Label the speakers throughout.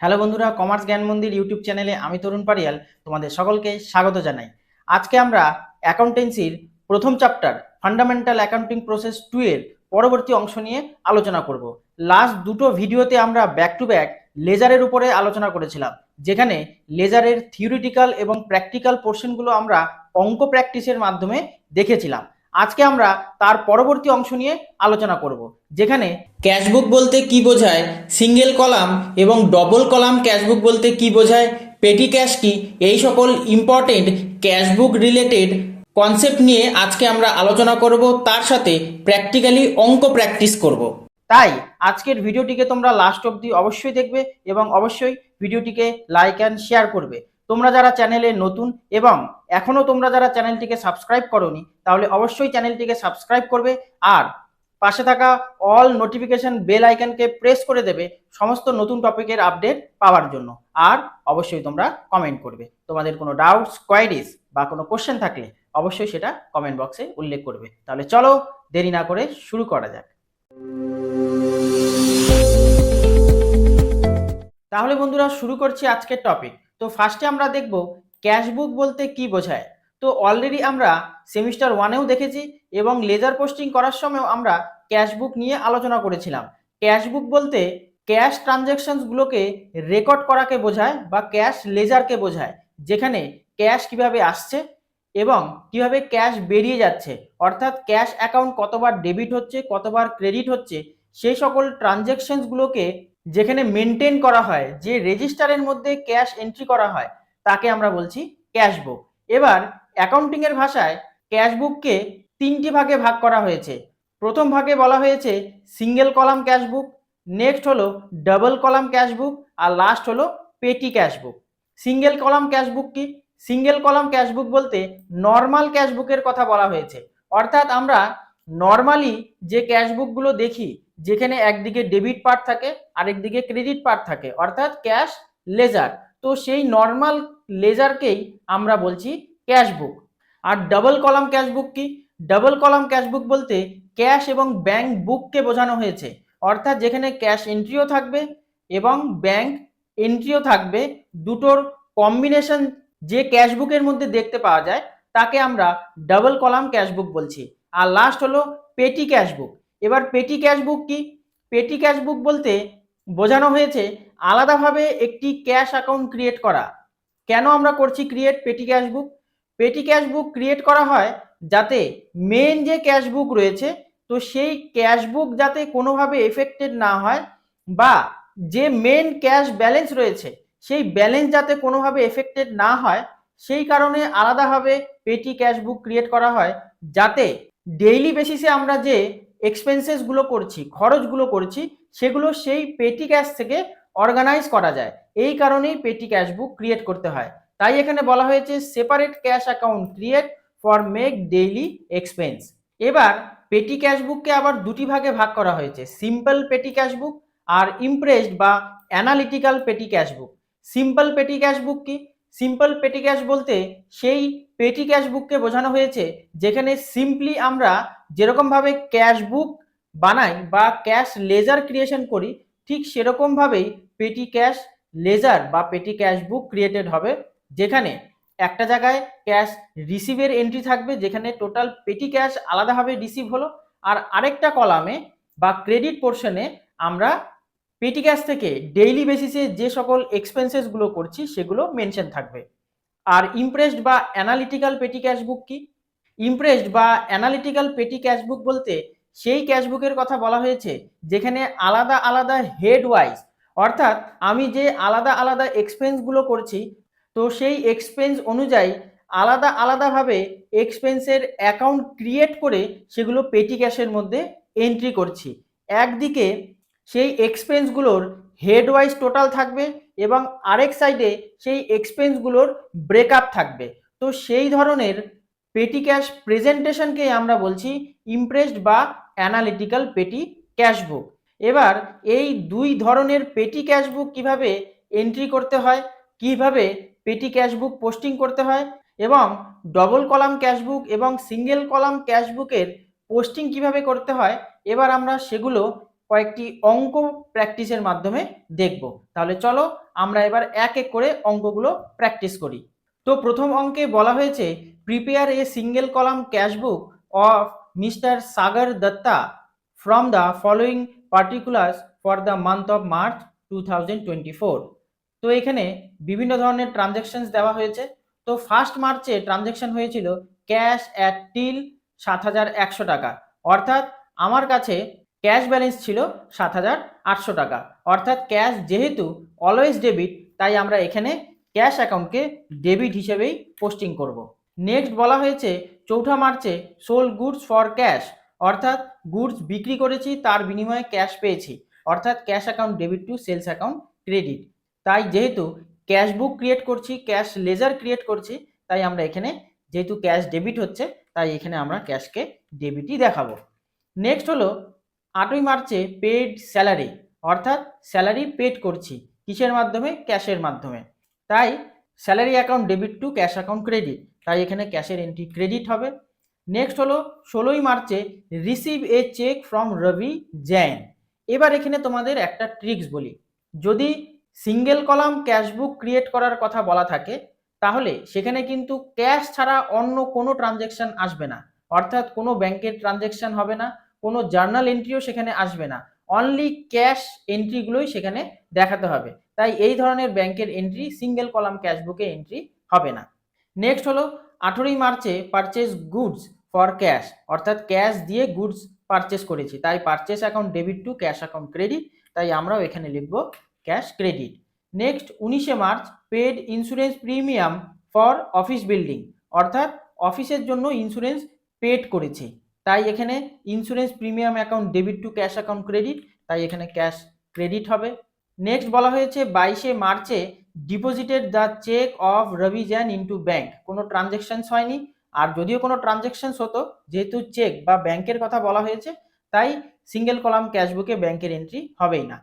Speaker 1: Hello বন্ধুরা, commerce জ্ঞান মন্দির ইউটিউব চ্যানেলে আমি তরুণ পারিয়াল তোমাদের সকলকে স্বাগত জানাই। আজকে আমরা অ্যাকাউন্টেন্সির প্রথম চ্যাপ্টার ফান্ডামেন্টাল অ্যাকাউন্টিং প্রসেস 2 এর পরবর্তী অংশ নিয়ে আলোচনা করব। লাস্ট দুটো ভিডিওতে আমরা ব্যাক টু ব্যাক লেজারের উপরে আলোচনা করেছিলাম, যেখানে লেজারের থিওরিটিক্যাল এবং প্র্যাকটিক্যাল পোর্শনগুলো আমরা অঙ্ক প্র্যাকটিসের মাধ্যমে দেখেছিলাম। আজকে আমরা তার পরবর্তী অংশ নিয়ে আলোচনা করব, যেখানে ক্যাশবুক বলতে কি বোঝায়, সিঙ্গেল কলাম এবং ডবল কলাম ক্যাশবুক বলতে কি বোঝায়, পেটি ক্যাশ কি, এই সকল ইম্পর্টেন্ট ক্যাশবুক রিলেটেড কনসেপ্ট নিয়ে আজকে আমরা আলোচনা করব, তার সাথে প্র্যাকটিক্যালি অঙ্ক প্র্যাকটিস করব। তাই আজকের ভিডিওটিকে তোমরা লাস্ট অবধি অবশ্যই দেখবে এবং অবশ্যই ভিডিওটিকে লাইক অ্যান্ড শেয়ার করবে। তোমরা যারা চ্যানেলে নতুন এবং এখনও তোমরা যারা চ্যানেলটিকে সাবস্ক্রাইব করোনি, তাহলে অবশ্যই চ্যানেলটিকে সাবস্ক্রাইব করবে আর পাশে থাকা অল নোটিফিকেশন বেল আইকনকে প্রেস করে দেবে সমস্ত নতুন টপিকের আপডেট পাওয়ার জন্য। আর অবশ্যই তোমরা কমেন্ট করবে, তোমাদের কোনো ডাউটস, কোয়ারিজ বা কোনো কোশ্চেন থাকলে অবশ্যই সেটা কমেন্ট বক্সে উল্লেখ করবে। তাহলে চলো দেরি না করে শুরু করা যাক। তাহলে বন্ধুরা, শুরু করছি আজকের টপিক। তো ফার্স্টে আমরা দেখব ক্যাশবুক বলতে কি বোঝায়। তো অলরেডি আমরা সেমিস্টার 1-এও দেখেছি এবং লেজার পোস্টিং করার সময়ও আমরা ক্যাশবুক নিয়ে আলোচনা করেছিলাম। ক্যাশবুক বলতে ক্যাশ ট্রানজ্যাকশনসগুলোকে রেকর্ড করাকে বোঝায় বা ক্যাশ লেজারকে বোঝায়, যেখানে ক্যাশ কিভাবে আসছে এবং কিভাবে ক্যাশ বেরিয়ে যাচ্ছে, অর্থাৎ ক্যাশ অ্যাকাউন্ট কতবার ডেবিট হচ্ছে, কতবার ক্রেডিট হচ্ছে, সেই সকল ট্রানজ্যাকশনসগুলোকে যেখানে মেনটেন করা হয়, যে রেজিস্টারের মধ্যে ক্যাশ এন্ট্রি করা হয়, তাকে আমরা বলছি ক্যাশবুক। এবার অ্যাকাউন্টিং এর ভাষায় ক্যাশবুককে তিনটি ভাগে ভাগ করা হয়েছে। প্রথম ভাগে বলা হয়েছে সিঙ্গেল কলাম ক্যাশবুক, নেক্সট হলো ডাবল কলাম ক্যাশবুক, আর লাস্ট হলো পেটি ক্যাশবুক। সিঙ্গেল কলাম ক্যাশবুক কি? সিঙ্গেল কলাম ক্যাশবুক বলতে নর্মাল ক্যাশবুকের কথা বলা হয়েছে। অর্থাৎ আমরা নর্মালি যে ক্যাশবুকগুলো দেখি, যেখানে একদিকে ডেবিট পার্ট থাকে আরেকদিকে ক্রেডিট পার্ট থাকে, অর্থাৎ ক্যাশ লেজার, তো সেই নর্মাল লেজারকেই আমরা বলছি ক্যাশবুক। আর ডাবল কলাম ক্যাশবুক কি? ডাবল কলাম ক্যাশবুক বলতে ক্যাশ এবং ব্যাংক বুককে বোঝানো হয়েছে, অর্থাৎ যেখানে ক্যাশ এন্ট্রিও থাকবে এবং ব্যাংক এন্ট্রিও থাকবে, দুটোর কম্বিনেশন যে ক্যাশবুকের মধ্যে দেখতে পাওয়া যায়, তাকে আমরা ডাবল কলাম ক্যাশবুক বলছি। আর লাস্ট হলো পেটি ক্যাশবুক। এবার পেটি ক্যাশবুক কি? পেটি ক্যাশবুক বলতে বোঝানো হয়েছে আলাদাভাবে একটি ক্যাশ অ্যাকাউন্ট ক্রিয়েট করা। কেন আমরা করছি ক্রিয়েট পেটি ক্যাশবুক? পেটি ক্যাশবুক ক্রিয়েট করা হয় যাতে মেন যে ক্যাশবুক রয়েছে, তো সেই ক্যাশবুক যাতে কোনোভাবে এফেক্টেড না হয়, বা যে মেন ক্যাশ ব্যালেন্স রয়েছে সেই ব্যালেন্স যাতে কোনোভাবে এফেক্টেড না হয়, সেই কারণে আলাদাভাবে পেটি ক্যাশবুক ক্রিয়েট করা হয়, যাতে ডেইলি বেসিসে আমরা যে এক্সপেন্সেসগুলো করছি, খরচগুলো করছি, সেগুলো সেই পেটি ক্যাশ থেকে অর্গানাইজ করা যায়। এই কারণেই পেটি ক্যাশবুক ক্রিয়েট করতে হয়। তাই এখানে বলা হয়েছে separate cash account create for make daily expense. এবার পেটি ক্যাশবুককে আবার দুটি ভাগে ভাগ করা হয়েছে, সিম্পল পেটি ক্যাশবুক আর ইমপ্রেসড বা অ্যানালিটিক্যাল পেটি ক্যাশবুক। সিম্পল পেটি ক্যাশবুক কি? সিম্পল পেটি ক্যাশ বলতে সেই পেটি ক্যাশবুককে বোঝানো হয়েছে যেখানে সিম্পলি আমরা যেরকমভাবে ক্যাশবুক বানাই বা ক্যাশ লেজার ক্রিয়েশন করি, ঠিক সেরকমভাবেই পেটি ক্যাশ লেজার বা পেটি ক্যাশবুক ক্রিয়েটেড হবে, যেখানে একটা জায়গায় ক্যাশ রিসিভের এন্ট্রি থাকবে, যেখানে টোটাল পেটি ক্যাশ আলাদাভাবে রিসিভ হলো, আর আরেকটা কলামে বা ক্রেডিট পোর্শনে আমরা পেটি ক্যাশ থেকে ডেইলি বেসিসে যে সকল এক্সপেন্সেসগুলো করছি সেগুলো মেনশন থাকবে। আর ইমপ্রেসড বা অ্যানালিটিক্যাল পেটি ক্যাশবুক কি? ইমপ্রেসড বা অ্যানালিটিক্যাল পেটি ক্যাশবুক বলতে সেই ক্যাশবুকের কথা বলা হয়েছে যেখানে আলাদা আলাদা হেড ওয়াইজ, অর্থাৎ আমি যে আলাদা আলাদা এক্সপেন্সগুলো করছি, তো সেই এক্সপেন্স অনুযায়ী আলাদা আলাদাভাবে এক্সপেন্সের অ্যাকাউন্ট ক্রিয়েট করে সেগুলো পেটি ক্যাশের মধ্যে এন্ট্রি করছি। একদিকে সেই এক্সপেন্সগুলোর হেড ওয়াইজ টোটাল থাকবে এবং আরেক সাইডে সেই এক্সপেন্সগুলোর ব্রেকআপ থাকবে। তো সেই ধরনের পেটি ক্যাশ প্রেজেন্টেশনকে আমরা বলছি ইমপ্রেসড বা অ্যানালিটিক্যাল পেটি ক্যাশবুক। এবার এই দুই ধরনের পেটি ক্যাশবুক কিভাবে এন্ট্রি করতে হয়, কিভাবে পেটি ক্যাশবুক পোস্টিং করতে হয়, এবং ডবল কলাম ক্যাশবুক এবং সিঙ্গেল কলাম ক্যাশবুকের পোস্টিং কিভাবে করতে হয়, এবার আমরা সেগুলো কয়েকটি অঙ্ক প্র্যাকটিসের মাধ্যমে দেখব। তাহলে চলো আমরা এবার এক এক করে অঙ্কগুলো প্র্যাকটিস করি। তো প্রথম অঙ্কে বলা হয়েছে prepare a single column cashbook of mister Sagar Datta from the following particulars for the month of March 2024। তো এখানে বিভিন্ন ধরনের ট্রানজ্যাকশনস দেওয়া হয়েছে। তো ফার্স্ট মার্চে ট্রানজ্যাকশন হয়েছিল ক্যাশ অ্যাট টিল 7,100 টাকা, অর্থাৎ আমার কাছে ক্যাশ ব্যালেন্স ছিল 7,800 টাকা, অর্থাৎ ক্যাশ যেহেতু অলওয়েজ ডেবিট, তাই আমরা এখানে ক্যাশ অ্যাকাউন্টকে ডেবিট হিসেবেই পোস্টিং করব। নেক্সট বলা হয়েছে চৌঠা মার্চে সোল গুডস ফর ক্যাশ, অর্থাৎ গুডস বিক্রি করেছি তার বিনিময়ে ক্যাশ পেয়েছি, অর্থাৎ cash account debit to sales account credit. তাই যেহেতু ক্যাশ বুক ক্রিয়েট করছি, ক্যাশ লেজার ক্রিয়েট করছি, তাই আমরা এখানে যেহেতু ক্যাশ ডেবিট হচ্ছে, তাই এখানে আমরা ক্যাশকে ডেবিটই দেখাবো। নেক্সট হলো 8ই মার্চে পেড স্যালারি, অর্থাৎ স্যালারি পেড করছি কিসের মাধ্যমে? ক্যাশের মাধ্যমে, তাই salary account debit to cash account credit, তাই এখানে ক্যাশের এন্ট্রি ক্রেডিট হবে। নেক্সট হলো 16ই মার্চে রিসিভ এ চেক ফ্রম রবি জৈন। এবার এখানে তোমাদের একটা ট্রিক্স বলি, যদি সিঙ্গেল কলাম ক্যাশবুক ক্রিয়েট করার কথা বলা থাকে তাহলে সেখানে কিন্তু ক্যাশ ছাড়া অন্য কোনো ট্রানজ্যাকশন আসবে না, অর্থাৎ কোনো ব্যাংকের ট্রানজ্যাকশন হবে না, কোনো জার্নাল এন্ট্রিও সেখানে আসবে না, অনলি ক্যাশ এন্ট্রিগুলোই সেখানে দেখাতে হবে। তাই এই ধরনের ব্যাংকের এন্ট্রি সিঙ্গেল কলাম ক্যাশবুকে এন্ট্রি হবে না। নেক্সট হলো 18ই মার্চে পারচেজ গুডস ফর ক্যাশ, অর্থাৎ ক্যাশ দিয়ে গুডস পারচেস করেছি, তাই purchase account debit to cash account credit, তাই আমরাও এখানে লিখব ক্যাশ ক্রেডিট। নেক্সট 19শে March paid insurance premium for office building, অর্থাৎ অফিসের জন্য ইন্স্যুরেন্স পেড করেছি, তাই এখানে insurance premium account debit to cash account credit, তাই এখানে ক্যাশ ক্রেডিট হবে। নেক্সট বলা হয়েছে 22শে মার্চে deposited the cheque of Ravi Jain into bank, কোনো ট্রানজ্যাকশনস হয়নি, আর যদিও কোনো ট্রানজ্যাকশনস হতো, যেহেতু চেক বা ব্যাংকের কথা বলা হয়েছে, তাই সিঙ্গেল কলাম ক্যাশবুকে ব্যাংকের এন্ট্রি হবেই না।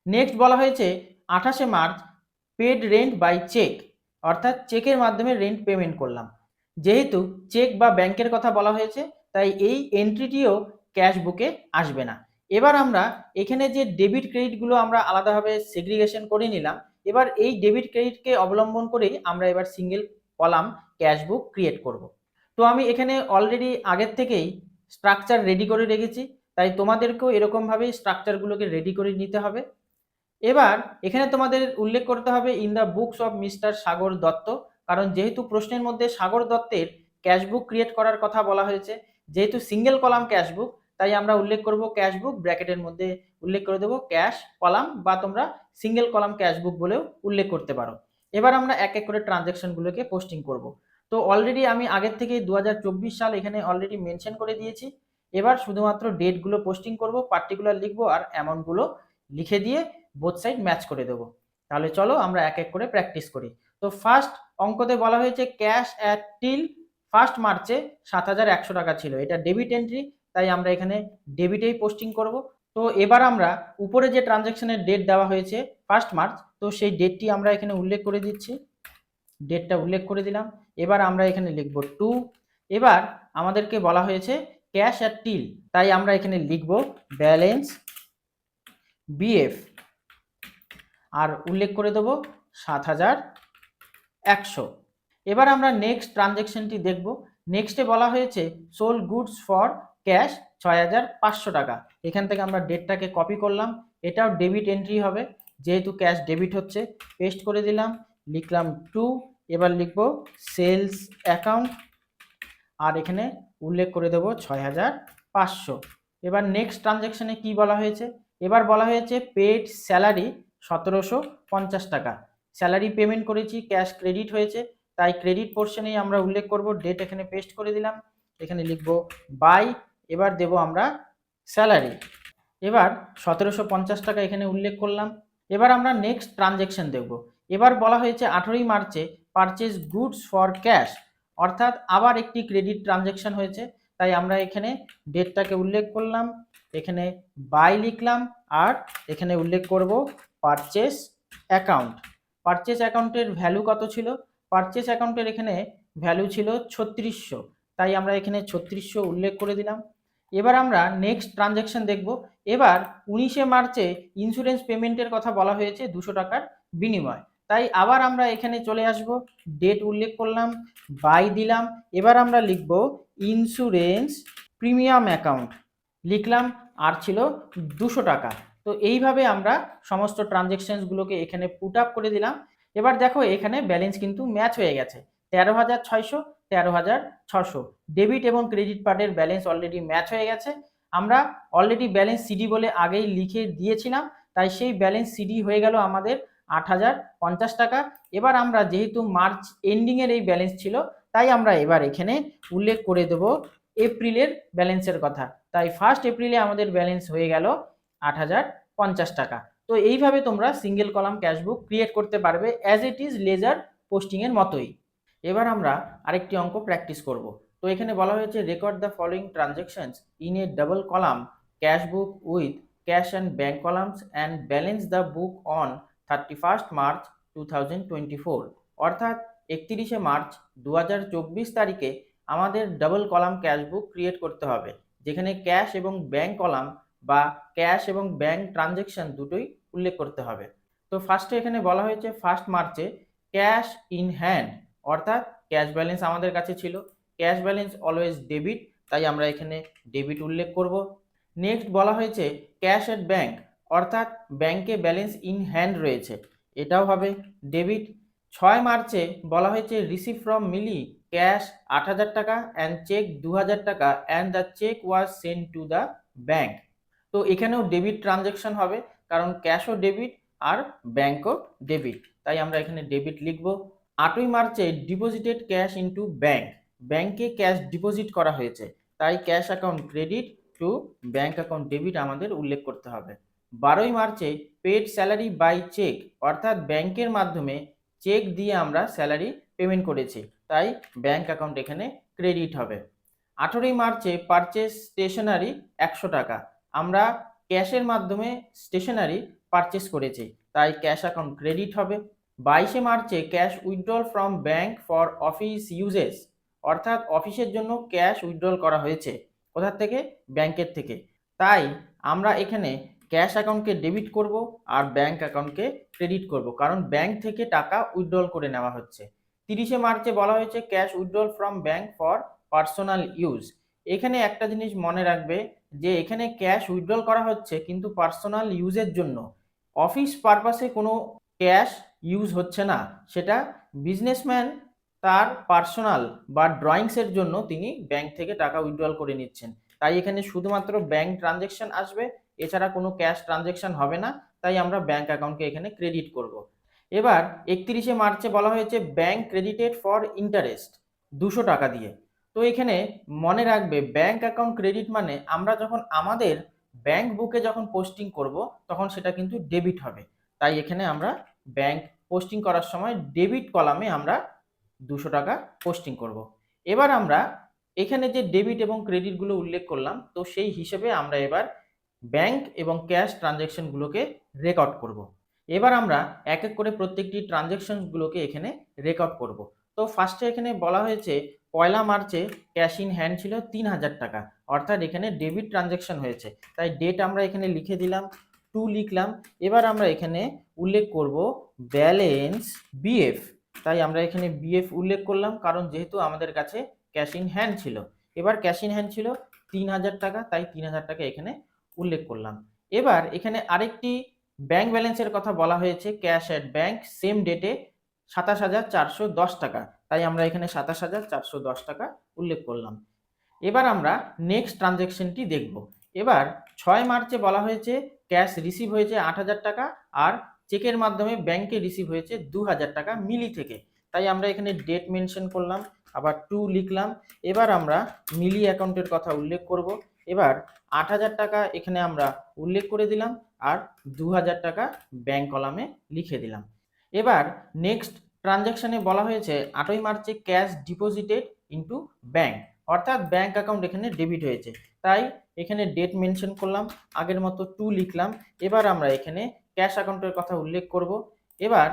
Speaker 1: নেক্সট বলা হয়েছে 28শে March paid rent by cheque, অর্থাৎ চেকের মাধ্যমে রেন্ট পেমেন্ট করলাম, যেহেতু চেক বা ব্যাংকের কথা বলা হয়েছে, তাই এই এন্ট্রিটিও ক্যাশ বুকে আসবে না। এবার আমরা এখানে যে ডেবিট ক্রেডিটগুলো আমরা আলাদাভাবে সেগ্রিগেশন করে নিলাম, এবার এই ডেবিট ক্রেডিটকে অবলম্বন করেই আমরা এবার single column cash book create করব। তো আমি এখানে অলরেডি আগের থেকেই স্ট্রাকচার রেডি করে রেখেছি, তাই তোমাদেরকেও এরকমভাবেই স্ট্রাকচারগুলোকে রেডি করে নিতে হবে। এবার এখানে তোমাদের উল্লেখ করতে হবে in the books of mister Sagar Datta, কারণ যেহেতু প্রশ্নের মধ্যে সাগর দত্তের ক্যাশবুক ক্রিয়েট করার কথা বলা হয়েছে, যেহেতু সিঙ্গেল কলাম ক্যাশবুক, তাই আমরা উল্লেখ করব ক্যাশবুক, ব্র্যাকেটের মধ্যে উল্লেখ করে দেবো ক্যাশ কলাম, বা তোমরা সিঙ্গেল কলাম ক্যাশবুক বলেও উল্লেখ করতে পারো। এবার আমরা এক এক করে ট্রানজ্যাকশনগুলোকে পোস্টিং করব। তো অলরেডি আমি আগের থেকে 2024 সাল এখানে অলরেডি মেনশন করে দিয়েছি। এবার শুধুমাত্র ডেটগুলো পোস্টিং করব, পার্টিকুলার লিখবো আর অ্যামাউন্টগুলো লিখে দিয়ে বোথ সাইড ম্যাচ করে দেবো। তাহলে চলো আমরা এক এক করে প্র্যাকটিস করি। তো ফার্স্ট অঙ্কতে বলা হয়েছে ক্যাশ অ্যাট টিল ফার্স্ট মার্চে 7,100 টাকা ছিল, এটা ডেবিট এন্ট্রি, তাই আমরা এখানে ডেবিটেই পোস্টিং করব। তো এবার আমরা উপরে যে ট্রানজ্যাকশনের ডেট দেওয়া হয়েছে ফার্স্ট মার্চ, তো সেই ডেটটি আমরা এখানে উল্লেখ করে দিচ্ছি, ডেটটা উল্লেখ করে দিলাম। এবার আমরা এখানে লিখব 2। এবার আমাদেরকে বলা হয়েছে ক্যাশ অ্যাট টিল, তাই আমরা এখানে লিখব ব্যালেন্স বিএফ, আর উল্লেখ করে দেবো 7,100। এবার আমরা নেক্সট ট্রানজ্যাকশনটি দেখব। নেক্সটে বলা হয়েছে সোল গুডস ফর ক্যাশ 6,500 টাকা, এখান থেকে আমরা ডেটটাকে কপি করলাম, এটাও ডেবিট এন্ট্রি হবে, যেহেতু ক্যাশ ডেবিট হচ্ছে, পেস্ট করে দিলাম, লিখলাম 2। এবার লিখব সেলস অ্যাকাউন্ট, আর এখানে উল্লেখ করে দেবো 6,500। এবার নেক্সট ট্রানজ্যাকশনে কি বলা হয়েছে? এবার বলা হয়েছে পেড স্যালারি 1,750 টাকা, স্যালারি পেমেন্ট করেছি, ক্যাশ ক্রেডিট হয়েছে, তাই ক্রেডিট পোর্শনেই আমরা উল্লেখ করব, ডেট এখানে পেস্ট করে দিলাম, এখানে লিখব বাই, এবার দেব আমরা স্যালারি, এবার 1,750 টাকা এখানে উল্লেখ করলাম। এবার আমরা নেক্সট ট্রানজ্যাকশন দেখব। এবার বলা হয়েছে 18ই মার্চে পারচেজ গুডস ফর ক্যাশ, অর্থাৎ আবার একটি ক্রেডিট ট্রানজ্যাকশন হয়েছে, তাই আমরা এখানে ডেটটাকে উল্লেখ করলাম, এখানে বাই লিখলাম, আর এখানে উল্লেখ করব পারচেস অ্যাকাউন্ট। পারচেস অ্যাকাউন্টের ভ্যালু কত ছিল? পারচেস অ্যাকাউন্টের এখানে ভ্যালু ছিল 3600, তাই আমরা এখানে 3600 উল্লেখ করে দিলাম। এবার আমরা নেক্সট ট্রানজ্যাকশন দেখব। এবার 19শে মার্চে ইন্স্যুরেন্স পেমেন্টের কথা বলা হয়েছে 200 টাকার বিনিময়। তাই আবার আমরা এখানে চলে আসব, ডেট উল্লেখ করলাম, বাই দিলাম। এবার আমরা লিখব ইন্স্যুরেন্স প্রিমিয়াম অ্যাকাউন্ট, লিখলাম, আর ছিল 200 টাকা। তো এইভাবে আমরা সমস্ত ট্রানজ্যাকশনসগুলোকে এখানে পুট আপ করে দিলাম। এবার দেখো এখানে ব্যালেন্স কিন্তু ম্যাচ হয়ে গেছে, 13,600, 13,600। ডেবিট এবং ক্রেডিট কার্ডের ব্যালেন্স অলরেডি ম্যাচ হয়ে গেছে। আমরা অলরেডি ব্যালেন্স সিডি বলে আগেই লিখে দিয়েছিলাম, তাই সেই ব্যালেন্স সিডি হয়ে গেল আমাদের 8,050 টাকা। এবার আমরা যেহেতু মার্চ এন্ডিংয়ের এই ব্যালেন্স ছিল, তাই আমরা এবার এখানে উল্লেখ করে দেব এপ্রিলের ব্যালেন্সের কথা। তাই 1 এপ্রিলে আমাদের ব্যালেন্স হয়ে গেল 8,050 টাকা। তো এইভাবে তোমরা সিঙ্গেল কলাম ক্যাশবুক ক্রিয়েট করতে পারবে অ্যাজ ইট ইজ লেজার পোস্টিংয়ের মতোই। এবার আমরা আরেকটি অঙ্ক প্র্যাকটিস করব। তো এখানে বলা হয়েছে record the following transactions in a double column cash book with cash and bank columns and balance the book on 31 March 2024। অর্থাৎ 31শে মার্চ 2024 তারিখে আমাদের double column cash book create করতে হবে, যেখানে ক্যাশ এবং ব্যাঙ্ক কলাম বা ক্যাশ এবং bank transaction দুটোই উল্লেখ করতে হবে। তো ফার্স্টে এখানে বলা হয়েছে 1 মার্চে ক্যাশ ইন হ্যান্ড, অর্থাৎ ক্যাশ ব্যালেন্স আমাদের কাছে ছিল। ক্যাশ ব্যালেন্স অলওয়েজ ডেবিট, তাই আমরা এখানে ডেবিট উল্লেখ করব। নেক্সট বলা হয়েছে ক্যাশ এট ব্যাঙ্ক, অর্থাৎ ব্যাংকে ব্যালেন্স ইন হ্যান্ড রয়েছে, এটাও হবে ডেবিট। 6 মার্চে বলা হয়েছে রিসিভ ফ্রম মিলি ক্যাশ 8,000 টাকা অ্যান্ড চেক 2,000 টাকা and the cheque was send to the bank. তো এখানেও ডেবিট ট্রানজ্যাকশন হবে, কারণ ক্যাশও ডেবিট আর ব্যাঙ্কও ডেবিট, তাই আমরা এখানে ডেবিট লিখব। 8ই মার্চে ডিপোজিটেড ক্যাশ ইনটু ব্যাঙ্ক, ব্যাংকে ক্যাশ ডিপোজিট করা হয়েছে, তাই cash account credit to bank account debit আমাদের উল্লেখ করতে হবে। 12ই মার্চে পেড স্যালারি বাই চেক, অর্থাৎ ব্যাংকের মাধ্যমে চেক দিয়ে আমরা স্যালারি পেমেন্ট করেছি, তাই ব্যাঙ্ক অ্যাকাউন্ট এখানে ক্রেডিট হবে। 18ই মার্চে পারচেস স্টেশনারি 100 টাকা, আমরা ক্যাশের মাধ্যমে স্টেশনারি পারচেস করেছি, তাই ক্যাশ অ্যাকাউন্ট ক্রেডিট হবে। 22শে মার্চে cash withdrawal from bank for office uses, অর্থাৎ অফিসের জন্য ক্যাশ উইথড্রল করা হয়েছে, কোথা থেকে? ব্যাংকের থেকে, তাই আমরা এখানে ক্যাশ অ্যাকাউন্টকে ডেবিট করব আর ব্যাঙ্ক অ্যাকাউন্টকে ক্রেডিট করব, কারণ ব্যাংক থেকে টাকা উইথড্রল করে নেওয়া হচ্ছে। 30শে মার্চে বলা হয়েছে cash withdrawal from bank for personal use. এখানে একটা জিনিস মনে রাখবে যে এখানে ক্যাশ উইথড্রল করা হচ্ছে কিন্তু পার্সোনাল ইউজের জন্য, অফিস পারপাসে কোনো ক্যাশ ইউজ হচ্ছে না, সেটা বিজনেসম্যান তার পার্সোনাল বা ড্রয়িংসের জন্য তিনি ব্যাংক থেকে টাকা উইথড্রল করে নিচ্ছেন, তাই এখানে শুধুমাত্র ব্যাংক ট্রানজ্যাকশন আসবে, এছাড়া কোনো ক্যাশ ট্রানজ্যাকশন হবে না, তাই আমরা ব্যাংক অ্যাকাউন্টকে এখানে ক্রেডিট করব। এবার 31শে মার্চে বলা হয়েছে ব্যাংক ক্রেডিটেড ফর ইন্টারেস্ট 200 টাকা দিয়ে। তো এখানে মনে রাখবে ব্যাংক অ্যাকাউন্ট ক্রেডিট মানে আমরা যখন আমাদের ব্যাংক বুকে যখন পোস্টিং করব তখন সেটা কিন্তু ডেবিট হবে, তাই এখানে আমরা ব্যাংক পোস্টিং করার সময় ডেবিট কলামে আমরা 200 টাকা পোস্টিং করব। এবার আমরা এখানে যে ডেবিট এবং ক্রেডিটগুলো উল্লেখ করলাম, তো সেই হিসেবে আমরা এবার ব্যাংক এবং ক্যাশ ট্রানজ্যাকশনগুলোকে রেকর্ড করব। এবার আমরা এক এক করে প্রত্যেকটি ট্রানজ্যাকশনগুলোকে এখানে রেকর্ড করব। তো ফার্স্টে এখানে বলা হয়েছে 1 মার্চে ক্যাশ ইন হ্যান্ড ছিল 3,000 টাকা, অর্থাৎ এখানে ডেবিট ট্রানজ্যাকশন হয়েছে, তাই ডেট আমরা এখানে লিখে দিলাম, 2 লিখলাম। এবার আমরা এখানে উল্লেখ করব ব্যালেন্স বিএফ, তাই আমরা এখানে বিএফ উল্লেখ করলাম, কারণ যেহেতু আমাদের কাছে ক্যাশ ইন হ্যান্ড ছিল। এবার ক্যাশ ইন হ্যান্ড ছিল 3,000 টাকা, তাই 3,000 টাকা এখানে উল্লেখ করলাম। এবার এখানে আরেকটি ব্যাংক ব্যালেন্সের কথা বলা হয়েছে ক্যাশ অ্যাট ব্যাংক সেম ডেটে 27,410 টাকা, তাই আমরা এখানে 27,410 টাকা উল্লেখ করলাম। এবার আমরা নেক্সট ট্রানজ্যাকশনটি দেখব। এবার 6 মার্চে বলা হয়েছে ক্যাশ রিসিভ হয়েছে 8,000 টাকা আর চেকের মাধ্যমে ব্যাংকে রিসিভ হয়েছে 2,000 টাকা মিলি থেকে, তাই আমরা এখানে ডেট মেনশন করলাম, আবার 2 লিখলাম। এবার আমরা মিলি অ্যাকাউন্টের কথা উল্লেখ করব। এবার 8,000 টাকা এখানে আমরা উল্লেখ করে দিলাম আর 2,000 টাকা ব্যাংক কলামে লিখে দিলাম। এবার নেক্সট ট্রানজ্যাকশনে বলা হয়েছে 8ই মার্চে ক্যাশ ডিপোজিটেড ইনটু ব্যাংক, অর্থাৎ ব্যাংক অ্যাকাউন্ট এখানে ডেবিট হয়েছে, তাই এখানে ডেট মেনশন করলাম, আগের মতো 2 লিখলাম। এবার আমরা এখানে ক্যাশ অ্যাকাউন্টের কথা উল্লেখ করব। এবার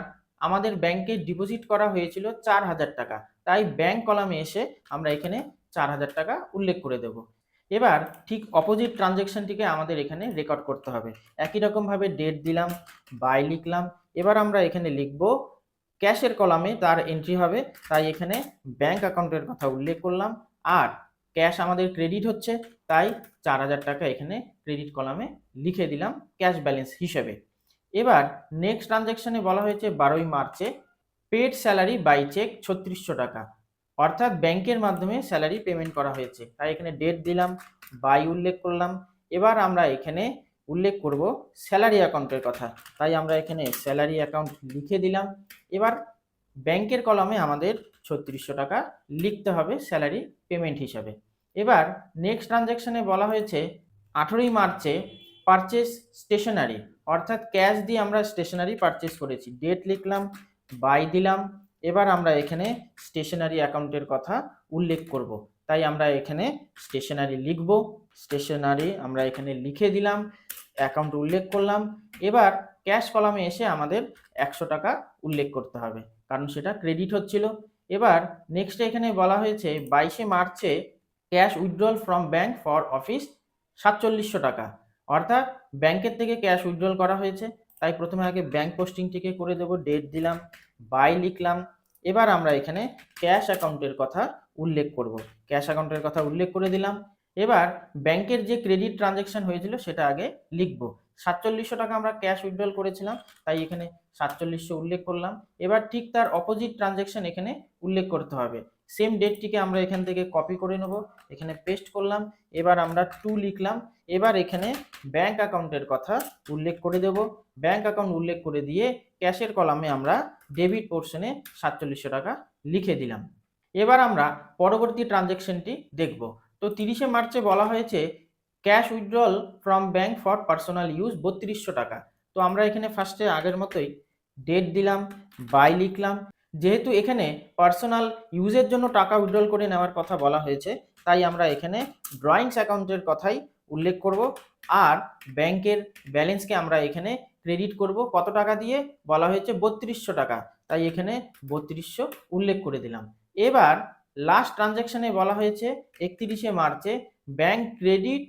Speaker 1: আমাদের ব্যাংকে ডিপোজিট করা হয়েছিল 4,000 টাকা, তাই ব্যাংক কলামে এসে আমরা এখানে 4,000 টাকা উল্লেখ করে দেব। এবার ঠিক অপোজিট ট্রানজ্যাকশনটিকে আমাদের এখানে রেকর্ড করতে হবে। একই রকমভাবে ডেট দিলাম, বাই লিখলাম। এবার আমরা এখানে লিখব ক্যাশের কলামে তার এন্ট্রি হবে, তাই এখানে ব্যাংক অ্যাকাউন্টের কথা উল্লেখ করলাম। আর ক্যাশ আমাদের ক্রেডিট হচ্ছে, তাই 4000 টাকা এখানে ক্রেডিট কলামে লিখে দিলাম ক্যাশ ব্যালেন্স হিসেবে। এবার নেক্সট ট্রানজ্যাকশনে বলা হয়েছে 12ই মার্চে পেড স্যালারি বাই চেক 3600 টাকা, অর্থাৎ ব্যাংকের মাধ্যমে স্যালারি পেমেন্ট করা হয়েছে, তাই এখানে ডেট দিলাম, বাই উল্লেখ করলাম। এবার আমরা এখানে উল্লেখ করব স্যালারি অ্যাকাউন্টের কথা, তাই আমরা এখানে স্যালারি অ্যাকাউন্ট লিখে দিলাম। এবার ব্যাংকের কলামে আমাদের 3600 টাকা লিখতে হবে স্যালারি পেমেন্ট হিসাবে। এবার নেক্সট ট্রানজ্যাকশনে বলা হয়েছে 18ই মার্চে পারচেস স্টেশনারি, অর্থাৎ ক্যাশ দিয়ে আমরা স্টেশনারি পারচেস করেছি, ডেট লিখলাম, বাই দিলাম। এবার আমরা এখানে স্টেশনারি অ্যাকাউন্টের কথা উল্লেখ করব, তাই আমরা এখানে স্টেশনারি লিখব, স্টেশনারি আমরা এখানে লিখে দিলাম, অ্যাকাউন্ট উল্লেখ করলাম। এবার ক্যাশ কলামে এসে আমাদের 100 টাকা উল্লেখ করতে হবে, কারণ সেটা ক্রেডিট হচ্ছিল। এবার নেক্সট এখানে বলা হয়েছে 22শে মার্চে cash withdrawal from bank for office 4700 টাকা, অর্থাৎ ব্যাংকের থেকে ক্যাশ উইথড্রল করা হয়েছে, তাই প্রথমে আগে ব্যাংক পোস্টিংটিকে করে দেব, ডেট দিলাম, বাই লিখলাম। এবার আমরা এখানে ক্যাশ অ্যাকাউন্টের কথা উল্লেখ করব, ক্যাশ অ্যাকাউন্টের কথা উল্লেখ করে দিলাম। এবার ব্যাংকের যে ক্রেডিট ট্রানজ্যাকশন হয়েছিল সেটা আগে লিখব। 4700 টাকা আমরা ক্যাশ উইথড্রল করেছিলাম, তাই এখানে 4700 উল্লেখ করলাম। এবার ঠিক তার অপোজিট ট্রানজ্যাকশন এখানে উল্লেখ করতে হবে, সেম ডেটটিকে আমরা এখান থেকে কপি করে নেব, এখানে পেস্ট করলাম। এবার আমরা 2 লিখলাম। এবার এখানে ব্যাংক অ্যাকাউন্টের কথা উল্লেখ করে দেব, ব্যাংক অ্যাকাউন্ট উল্লেখ করে দিয়ে ক্যাশের কলামে আমরা ডেবিট পোর্শনে 4700 টাকা লিখে দিলাম। এবার আমরা পরবর্তী ট্রানজ্যাকশনটি দেখব। তো 30শে মার্চে বলা হয়েছে cash withdrawal from bank for personal use 3200 টাকা, তো আমরা এখানে ফার্স্টে আগের মতোই ডেট দিলাম, বাই লিখলাম। যেহেতু এখানে পার্সোনাল ইউজের জন্য টাকা উইথড্রল করে নেওয়ার কথা বলা হয়েছে, তাই আমরা এখানে ড্রয়িংস অ্যাকাউন্টের কথাই উল্লেখ করব। আর ব্যাংকের ব্যালেন্সকে আমরা এখানে ক্রেডিট করব, কত টাকা দিয়ে বলা হয়েছে 3200 টাকা, তাই এখানে 3200 উল্লেখ করে দিলাম। এবার লাস্ট ট্রানজ্যাকশনে বলা হয়েছে 31শে মার্চে ব্যাংক ক্রেডিট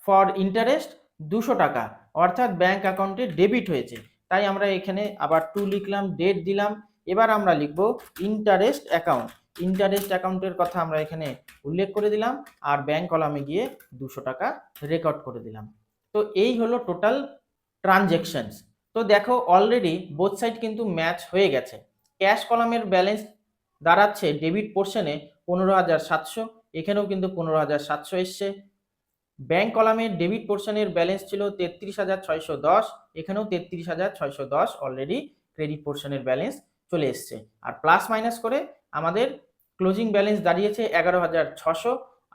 Speaker 1: ফর ইন্টারেস্ট 200 টাকা, অর্থাৎ ব্যাংক অ্যাকাউন্টে ডেবিট হয়েছে, তাই আমরা এখানে আবার 2 লিখলাম, ডেট দিলাম। এবার আমরা লিখব ইন্টারেস্ট অ্যাকাউন্ট, ইন্টারেস্ট অ্যাকাউন্টের কথা আমরা এখানে উল্লেখ করে দিলাম, আর ব্যাংক কলামে গিয়ে 200 টাকা রেকর্ড করে দিলাম। তো এই হলো টোটাল ট্রানজ্যাকশনস। তো দেখো অলরেডি বোথ সাইড কিন্তু ম্যাচ হয়ে গেছে। ক্যাশ কলামের ব্যালেন্স দাঁড়াচ্ছে ডেবিট পোর্শনে 15,700, এখানেও কিন্তু 15,700 এসছে। ব্যাংক কলামের ডেবিট পোর্শনের ব্যালেন্স ছিল 33,610, এখানেও 33,610 অলরেডি ক্রেডিট পোর্শনের ব্যালেন্স চলে এসছে। আর প্লাস মাইনাস করে আমাদের ক্লোজিং ব্যালেন্স দাঁড়িয়েছে 11,600,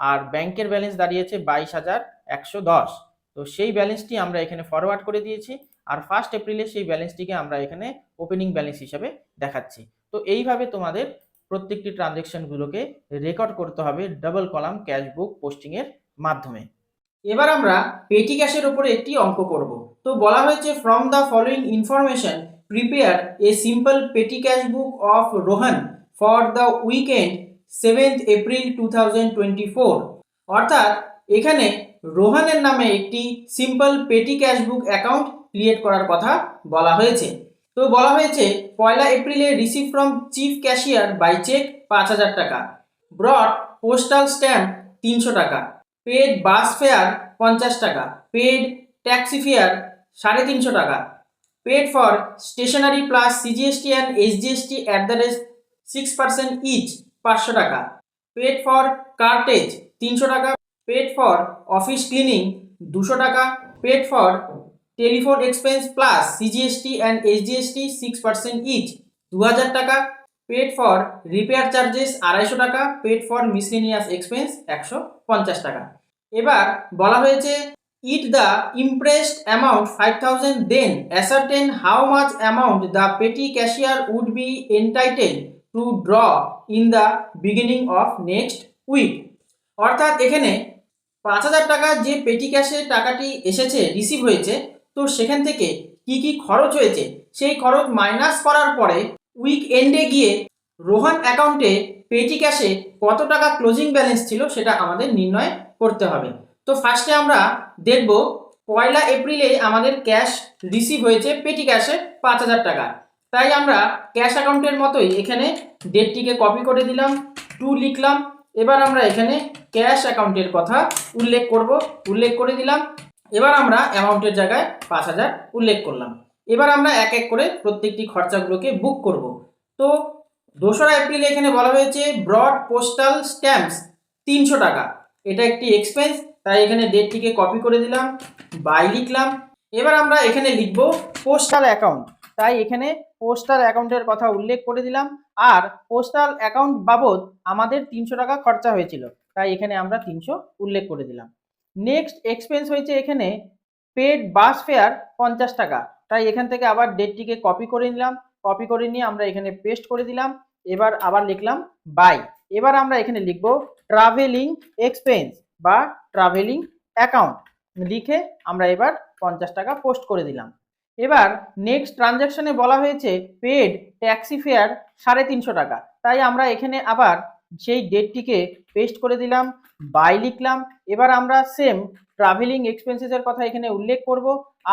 Speaker 1: আর ব্যাংকের ব্যালেন্স দাঁড়িয়েছে 22,110। তো সেই ব্যালেন্সটি আমরা এখানে ফরওয়ার্ড করে দিয়েছি, আর 1 এপ্রিলে সেই ব্যালেন্সটিকে আমরা এখানে ওপেনিং ব্যালেন্স হিসেবে দেখাচ্ছি। তো এইভাবে তোমাদের প্রত্যেকটি ট্রানজ্যাকশনগুলোকে রেকর্ড করতে হবে ডাবল কলাম ক্যাশ বুক পোস্টিংয়ের মাধ্যমে। এবার আমরা পেটি ক্যাশের উপরে একটি অঙ্ক করব। তো বলা হয়েছে from the following information prepare a simple petty cash book of Rohan for the weekend 7th April 2024, অর্থাৎ এখানে রোহনের নামে একটি সিম্পল পেটি ক্যাশ বুক অ্যাকাউন্ট ক্রিয়েট করার কথা বলা হয়েছে। তো বলা হয়েছে 1 এপ্রিলে receive from chief cashier by cheque 5,000 টাকা, ব্রট পোস্টাল স্ট্যাম্প 300 টাকা, পেড বাস ফেয়ার 50 টাকা, পেড ট্যাক্সি ফেয়ার 350 টাকা, paid for stationery plus CGST and SGST at the rate 6% each 500 টাকা, পেড ফর কার্টেজ 300 টাকা, পেড ফর অফিস ক্লিনিং 200 টাকা, paid for telephone expense plus CGST and SGST 6% each 2000 টাকা, paid for repair charges 250 টাকা, paid for miscellaneous expense 150 টাকা। এবার বলা হয়েছে it the impressed amount 5,000, then ascertain how much amount the petty cashier would be entitle to draw in the beginning of next week, অর্থাৎ এখানে 5,000 টাকা যে পেটি ক্যাশে টাকাটি এসেছে, রিসিভ হয়েছে, তো সেখান থেকে কি কি খরচ হয়েছে সেই খরচ মাইনাস করার পরে উইক এন্ডে গিয়ে রোহন অ্যাকাউন্টে পেটি ক্যাশে কত টাকা ক্লোজিং ব্যালেন্স ছিল সেটা আমাদের নির্ণয় করতে হবে। তো ফার্স্টে আমরা দেখব 1 এপ্রিলে আমাদের ক্যাশ রিসিভ হয়েছে পেটি ক্যাশে 5,000 টাকা। তাই আমরা ক্যাশ অ্যাকাউন্টের মতোই এখানে ডেটটিকে কপি করে দিলাম, 2 লিখলাম। এবার আমরা এখানে ক্যাশ অ্যাকাউন্টের কথা উল্লেখ করে দিলাম। এবার আমরা অ্যামাউন্টের জায়গায় 5,000 উল্লেখ করলাম। এবার আমরা এক এক করে প্রত্যেকটি খরচাগুলোকে বুক করব। তো 2রা এপ্রিলে এখানে বলা হয়েছে ব্রড পোস্টাল স্ট্যাম্পস 300 টাকা, এটা একটি এক্সপেন্স, তাই এখানে ডেটটিকে কপি করে দিলাম, বাই লিখলাম। এবার আমরা এখানে লিখব পোস্টাল অ্যাকাউন্ট, তাই এখানে পোস্টাল অ্যাকাউন্টের কথা উল্লেখ করে দিলাম। আর পোস্টাল অ্যাকাউন্ট বাবদ আমাদের 300 টাকা খরচা হয়েছিল, তাই এখানে আমরা 300 উল্লেখ করে দিলাম। নেক্সট এক্সপেন্স হয়েছে এখানে পেড বাস ফেয়ার 50 টাকা, তাই এখান থেকে আবার ডেটটিকে কপি করে নিলাম, কপি করে নিয়ে আমরা এখানে পেস্ট করে দিলাম। এবার আবার লিখলাম বাই। এবার আমরা এখানে লিখব ট্রাভেলিং এক্সপেন্স বা ট্রাভেলিং অ্যাকাউন্ট, লিখে আমরা এবার 50 টাকা পোস্ট করে দিলাম। এবার নেক্সট ট্রানজ্যাকশনে বলা হয়েছে পেড ট্যাক্সি ফেয়ার 350 টাকা, তাই আমরা এখানে আবার সেই ডেটটিকে পেস্ট করে দিলাম, বাই লিখলাম। এবার আমরা সেম ট্রাভেলিং এক্সপেন্সেসের কথা এখানে উল্লেখ করব,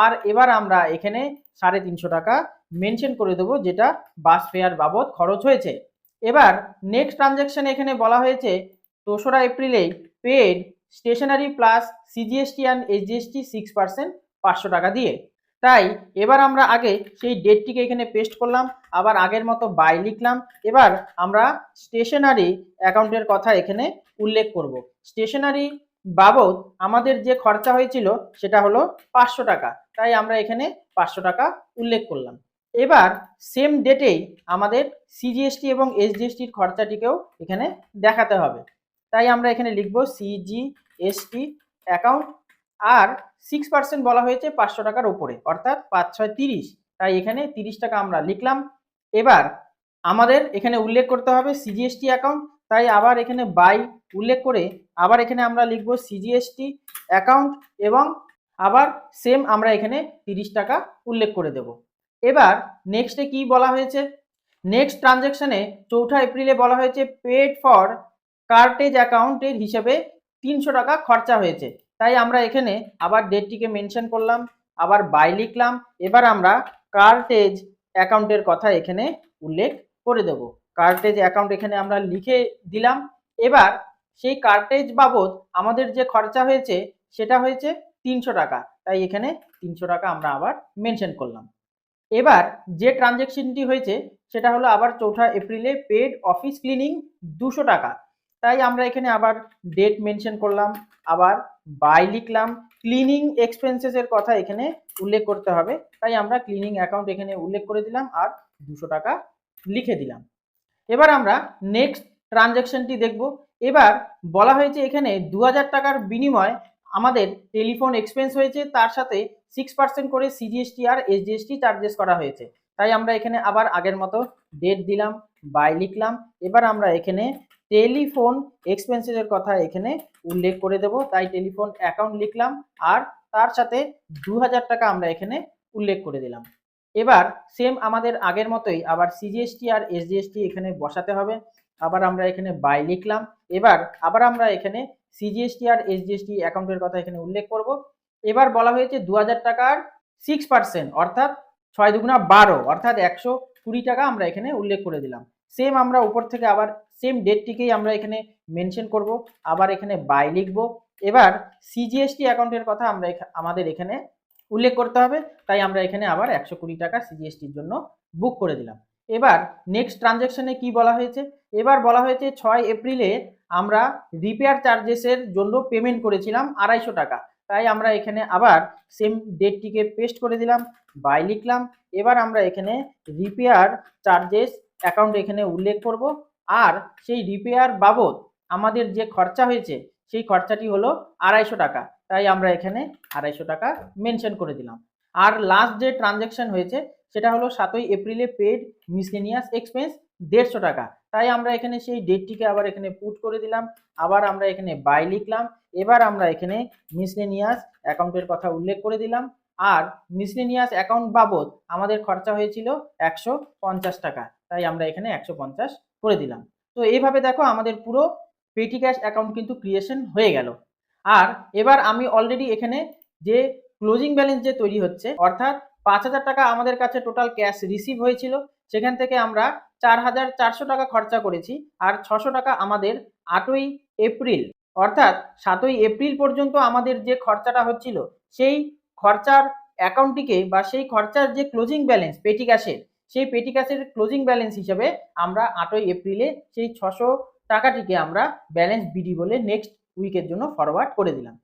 Speaker 1: আর এবার আমরা এখানে 350 টাকা মেনশন করে দেবো যেটা বাস ফেয়ার বাবদ খরচ হয়েছে। এবার নেক্সট ট্রানজ্যাকশনে এখানে বলা হয়েছে 2রা এপ্রিলে paid stationery plus CGST and SGST 6% 500 টাকা দিয়ে। তাই এবার আমরা আগে সেই ডেটটিকে এখানে পেস্ট করলাম, আবার আগের মতো বাই লিখলাম। এবার আমরা স্টেশনারি অ্যাকাউন্টের কথা এখানে উল্লেখ করব। স্টেশনারি বাবদ আমাদের যে খরচা হয়েছিল সেটা হলো 500 টাকা, তাই আমরা এখানে 500 টাকা উল্লেখ করলাম। এবার সেম ডেটেই আমাদের সিজিএসটি এবং এসজিএসটির খরচাটিকেও এখানে দেখাতে হবে, তাই আমরা এখানে লিখব সিজিএসটি অ্যাকাউন্ট। আর 6% বলা হয়েছে 500 টাকার উপরে, অর্থাৎ 5 6 30, তাই এখানে 30 টাকা আমরা লিখলাম। এবার আমাদের এখানে উল্লেখ করতে হবে সিজিএসটি অ্যাকাউন্ট, তাই আবার এখানে বাই উল্লেখ করে আবার এখানে আমরা লিখব সিজিএসটি অ্যাকাউন্ট এবং আবার সেম আমরা এখানে 30 টাকা উল্লেখ করে দেব। এবার নেক্সটে কি বলা হয়েছে, নেক্সট ট্রানজ্যাকশনে 4 এপ্রিলে বলা হয়েছে পেড ফর কার্টেজ অ্যাকাউন্টের হিসেবে 300 টাকা খরচা হয়েছে, তাই আমরা এখানে আবার ডেটটিকে মেনশন করলাম, আবার বাই লিখলাম। এবার আমরা কার্টেজ অ্যাকাউন্টের কথা এখানে উল্লেখ করে দেব, কার্টেজ অ্যাকাউন্ট এখানে আমরা লিখে দিলাম। এবার সেই কার্টেজ বাবদ আমাদের যে খরচা হয়েছে সেটা হয়েছে 300 টাকা, তাই এখানে 300 টাকা আমরা আবার মেনশন করলাম। এবার যে ট্রানজ্যাকশনটি হয়েছে সেটা হলো আবার 4 এপ্রিলে পেড অফিস ক্লিনিং 200 টাকা, তাই আমরা এখানে আবার ডেট মেনশন করলাম, আবার বাই লিখলাম। ক্লিনিং এক্সপেন্সেসের কথা এখানে উল্লেখ করতে হবে, তাই আমরা ক্লিনিং অ্যাকাউন্ট এখানে উল্লেখ করে দিলাম আর 200 টাকা লিখে দিলাম। এবার আমরা নেক্সট ট্রানজ্যাকশনটি দেখব। এবার বলা হয়েছে এখানে 2000 টাকার বিনিময়ে আমাদের টেলিফোন এক্সপেন্স হয়েছে, তার সাথে 6% করে সিজিএসটি আর এসজিএসটি চার্জেস করা হয়েছে, তাই আমরা এখানে আবার আগের মতো ডেট দিলাম, বাই লিখলাম। এবার আমরা এখানে টেলিফোন এক্সপেন্সেসের কথা এখানে উল্লেখ করে দেব, তাই টেলিফোন অ্যাকাউন্ট লিখলাম আর তার সাথে 2000 টাকা আমরা এখানে উল্লেখ করে দিলাম। এবার সেম আমাদের আগের মতোই আবার সিজিএসটি আর এসজিএসটি এখানে বসাতে হবে, আবার আমরা এখানে বাই লিখলাম। এবার আবার আমরা এখানে সিজিএসটি আর এসজিএসটি অ্যাকাউন্টের কথা এখানে উল্লেখ করব। এবার বলা হয়েছে 2000 টাকার 6% অর্থাৎ 6 দুগুণা 12 অর্থাৎ 120 টাকা আমরা এখানে উল্লেখ করে দিলাম। সেম আমরা উপর থেকে আবার সেম ডেটটিকেই আমরা এখানে মেনশন করব, আবার এখানে বাই লিখব। এবার সিজিএসটি অ্যাকাউন্টের কথা আমরা আমাদের এখানে উল্লেখ করতে হবে, তাই আমরা এখানে আবার 120 টাকা সিজিএসটির জন্য বুক করে দিলাম। এবার নেক্সট ট্রানজ্যাকশনে কি বলা হয়েছে, এবার বলা হয়েছে 6 এপ্রিলে আমরা রিপেয়ার চার্জেসের জন্য পেমেন্ট করেছিলাম 250 টাকা, তাই আমরা এখানে আবার সেম ডেটটিকে পেস্ট করে দিলাম, বাই লিখলাম। এবার আমরা এখানে রিপেয়ার চার্জেস অ্যাকাউন্ট এখানে উল্লেখ করব, আর সেই রিপেয়ার বাবদ আমাদের যে খরচা হয়েছে সেই খরচাটি হলো 250 টাকা, তাই আমরা এখানে 250 টাকা মেনশন করে দিলাম। আর লাস্ট যে ট্রানজ্যাকশন হয়েছে সেটা হলো 7 এপ্রিলে পেড মিসলেনিয়াস এক্সপেন্স 150 টাকা, তাই আমরা এখানে সেই ডেটটিকে আবার এখানে পুট করে দিলাম, আবার আমরা এখানে বাই লিখলাম। এবার আমরা এখানে মিসলেনিয়াস অ্যাকাউন্টের কথা উল্লেখ করে দিলাম, আর মিসলেনিয়াস অ্যাকাউন্ট বাবদ আমাদের খরচা হয়েছিল 150 টাকা, তাই আমরা এখানে 150 করে দিলাম। তো এইভাবে দেখো আমাদের পুরো পেটি ক্যাশ অ্যাকাউন্ট কিন্তু ক্রিয়েশন হয়ে গেল। আর এবার আমি অলরেডি এখানে যে ক্লোজিং ব্যালেন্স যে তৈরি হচ্ছে, অর্থাৎ 5,000 টাকা আমাদের কাছে টোটাল ক্যাশ রিসিভ হয়েছিল, সেখান থেকে আমরা 4,400 টাকা খরচা করেছি, আর 600 টাকা আমাদের 8ই এপ্রিল অর্থাৎ 7ই এপ্রিল পর্যন্ত আমাদের যে খরচাটা হচ্ছিল, সেই খরচার অ্যাকাউন্টটিকে বা সেই খরচার যে ক্লোজিং ব্যালেন্স পেটি ক্যাশের, সেই পেটি ক্যাশের ক্লোজিং ব্যালেন্স হিসেবে আমরা 8ই এপ্রিলে সেই 600 টাকাটিকে আমরা ব্যালেন্স বিডি বলে নেক্সট উইকের জন্য ফরওয়ার্ড করে দিলাম।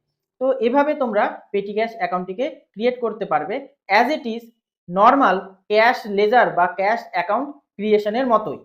Speaker 1: তো এভাবে তোমরা পেটি ক্যাশ অ্যাকাউন্টটিকে ক্রিয়েট করতে পারবে as it is normal cash ledger বা ক্যাশ অ্যাকাউন্ট ক্রিয়েশনের মতোই।